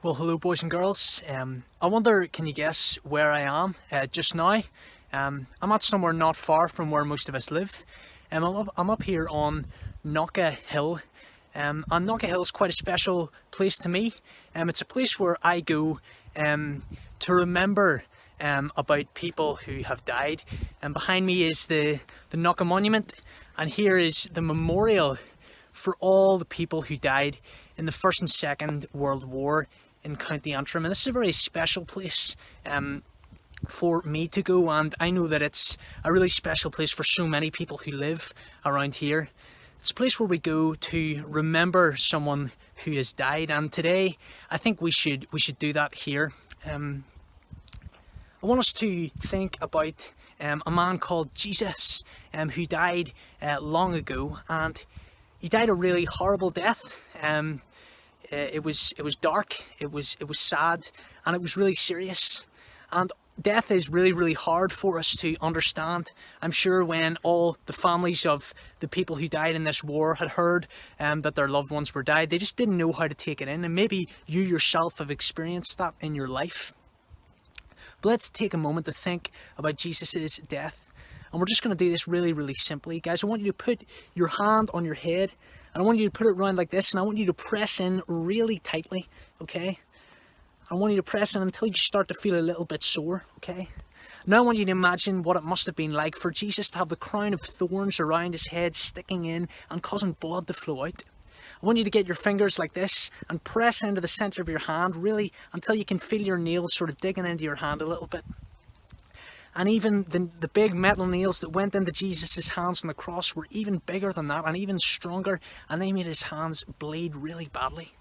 Well, hello boys and girls. I wonder, can you guess where I am just now? I'm at somewhere not far from where most of us live. I'm up here on Knocka Hill. And Knocka Hill is quite a special place to me. It's a place where I go to remember about people who have died. And behind me is the Knocka Monument, and here is the memorial for all the people who died in the First and Second World War in County Antrim. And this is a very special place for me to go, and I know that it's a really special place for so many people who live around here. It's a place where we go to remember someone who has died, and today I think we should do that here. I want us to think about a man called Jesus who died long ago, and he died a really horrible death. It was dark, it was sad, and it was really serious. And death is really hard for us to understand. I'm sure when all the families of the people who died in this war had heard that their loved ones were died, they just didn't know how to take it in. And maybe you yourself have experienced that in your life. But let's take a moment to think about Jesus' death. And we're just going to do this really simply. Guys, I want you to put your hand on your head, and I want you to put it around like this, and I want you to press in really tightly, okay? I want you to press in until you start to feel a little bit sore, okay? Now I want you to imagine what it must have been like for Jesus to have the crown of thorns around his head sticking in and causing blood to flow out. I want you to get your fingers like this and press into the center of your hand really until you can feel your nails sort of digging into your hand a little bit. And even the big metal nails that went into Jesus' hands on the cross were even bigger than that and even stronger, and they made his hands bleed really badly.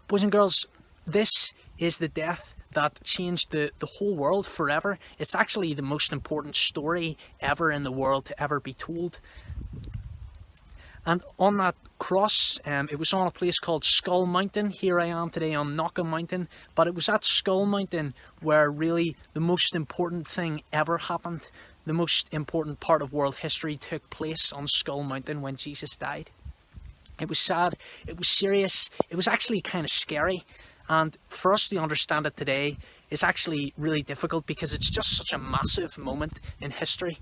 Boys and girls, this is the death that changed the whole world forever. It's actually the most important story ever in the world to ever be told. And on that cross, it was on a place called Skull Mountain. Here I am today on Knocka Mountain. But it was at Skull Mountain where really the most important thing ever happened. The most important part of world history took place on Skull Mountain when Jesus died. It was sad, it was serious, it was actually kind of scary. And for us to understand it today is actually really difficult because it's just such a massive moment in history.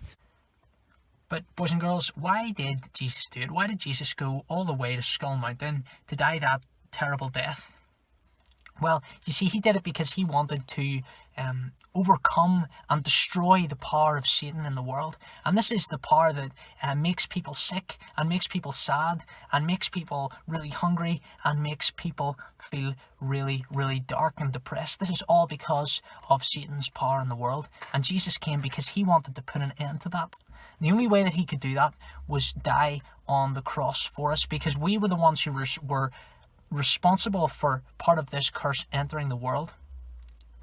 But boys and girls, why did Jesus do it? Why did Jesus go all the way to Skull Mountain to die that terrible death? Well, you see, he did it because he wanted to overcome and destroy the power of Satan in the world. And this is the power that makes people sick and makes people sad and makes people really hungry and makes people feel really dark and depressed. This is all because of Satan's power in the world. And Jesus came because he wanted to put an end to that. The only way that he could do that was die on the cross for us, because we were the ones who were responsible for part of this curse entering the world.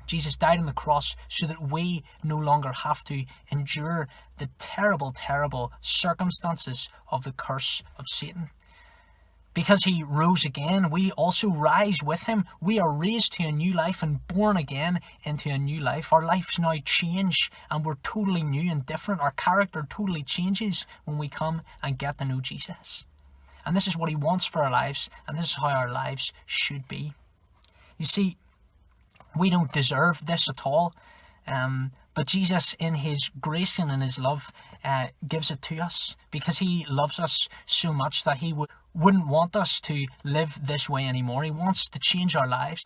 Jesus died on the cross so that we no longer have to endure the terrible circumstances of the curse of Satan. Because he rose again, we also rise with him. We are raised to a new life and born again into a new life. Our lives now change and we're totally new and different. Our character totally changes when we come and get to know Jesus. And this is what he wants for our lives, and this is how our lives should be. You see, we don't deserve this at all, but Jesus, in his grace and in his love, gives it to us because he loves us so much that he wouldn't want us to live this way anymore. He wants to change our lives.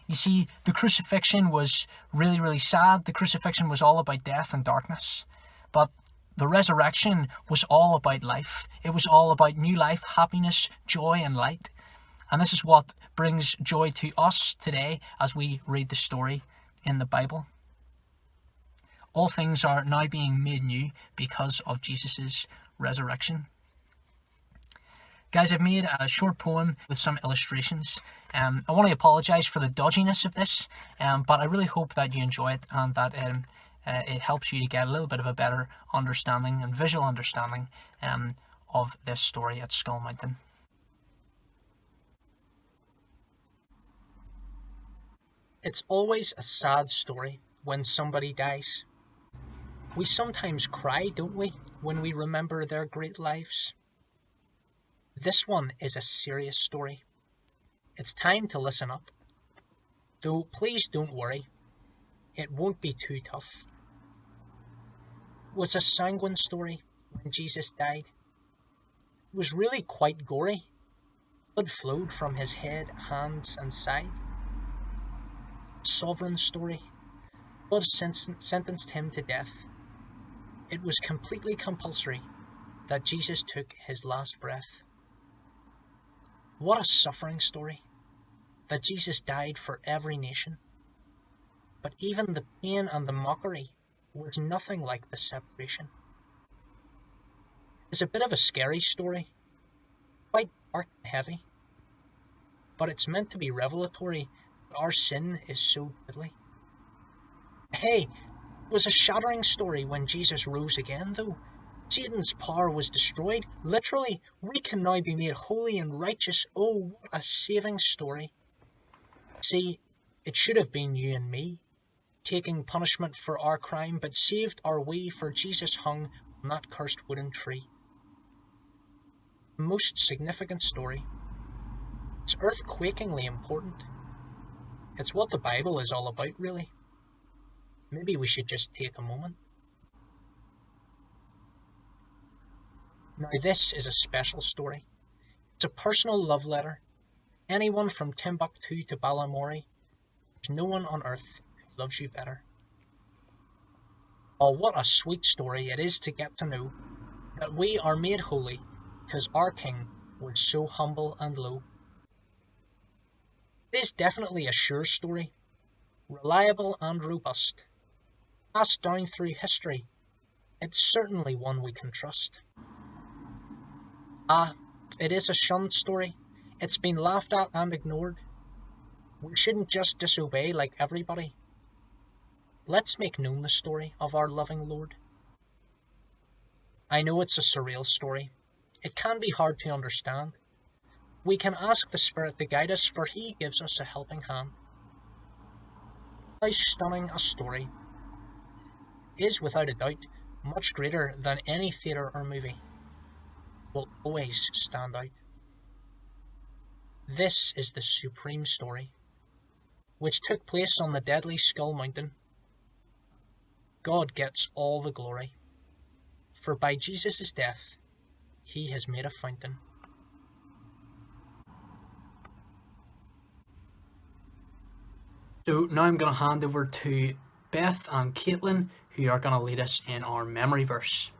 You see, the crucifixion was really sad. The crucifixion was all about death and darkness, but the resurrection was all about life. It was all about new life, happiness, joy, and light. And this is what brings joy to us today as we read the story in the Bible. All things are now being made new because of Jesus' resurrection. Guys, I've made a short poem with some illustrations. I want to apologize for the dodginess of this, but I really hope that you enjoy it and that it helps you to get a little bit of a better understanding and visual understanding of this story at Skull Mountain. It's always a sad story when somebody dies. We sometimes cry, don't we, when we remember their great lives? This one is a serious story. It's time to listen up. Though please don't worry, it won't be too tough. It was a sanguine story when Jesus died. It was really quite gory. Blood flowed from his head, hands and side. Sovereign story. God sentenced him to death. It was completely compulsory that Jesus took his last breath. What a suffering story, that Jesus died for every nation. But even the pain and the mockery was nothing like the separation. It's a bit of a scary story, quite dark and heavy, but it's meant to be revelatory that our sin is so deadly. Hey, it was a shattering story when Jesus rose again, though. Satan's power was destroyed. Literally, we can now be made holy and righteous. Oh, what a saving story. See, it should have been you and me, taking punishment for our crime, but saved are we, for Jesus hung on that cursed wooden tree. The most significant story. It's earthquakingly important. It's what the Bible is all about, really. Maybe we should just take a moment. Now this is a special story. It's a personal love letter. Anyone from Timbuktu to Balamory, there's no one on earth who loves you better. Oh, what a sweet story it is to get to know that we are made holy because our King was so humble and low. It is definitely a sure story, reliable and robust. Passed down through history, it's certainly one we can trust. Ah, it is a shunned story. It's been laughed at and ignored. We shouldn't just disobey like everybody. Let's make known the story of our loving Lord. I know it's a surreal story. It can be hard to understand. We can ask the Spirit to guide us, for He gives us a helping hand. How stunning a story is, without a doubt, much greater than any theatre or movie. Will always stand out. This is the supreme story, which took place on the deadly Skull Mountain. God gets all the glory, for by Jesus' death, He has made a fountain. So now I'm going to hand over to Beth and Caitlin, who are going to lead us in our memory verse.